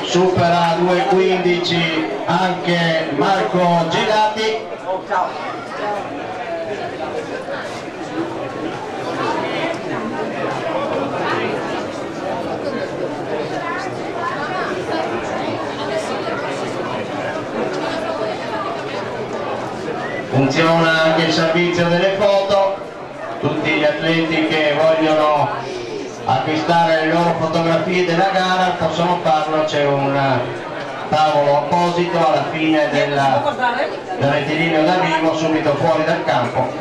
Supera 2,15 anche Marco Gelati. Funziona anche il servizio delle foto, tutti gli atleti che vogliono acquistare le loro fotografie della gara possono farlo, c'è un tavolo apposito alla fine del rettilineo d'arrivo, subito fuori dal campo.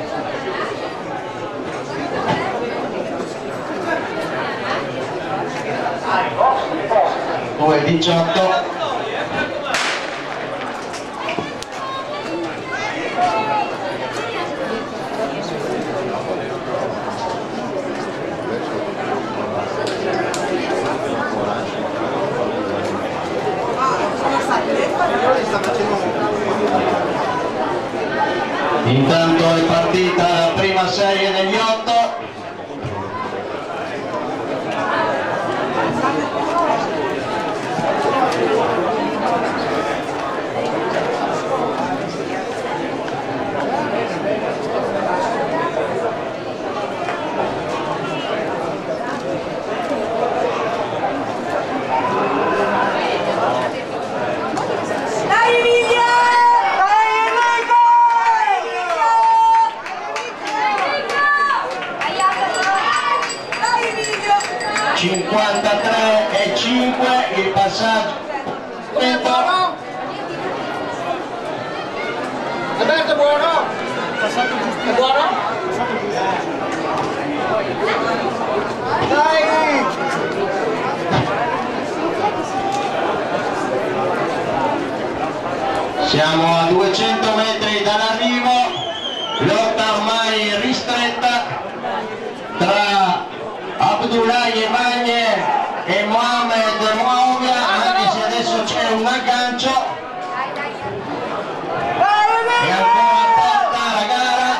Due 18. Intanto è partita la prima serie degli 8. Dai Emilia! 53,5 il passaggio. Alberto, buono? Passato giusto. Buono? Dai! Siamo a 200 metri dall'arrivo, lotta ormai ristretta tra Abdullahi Emagne e Mohamed Muawia, anche se adesso c'è un aggancio. E ancora aperta la gara.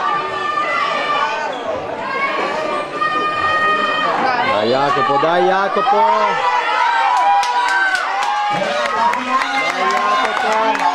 Dai Jacopo, dai Jacopo! Lotta finale. Dai Jacopo!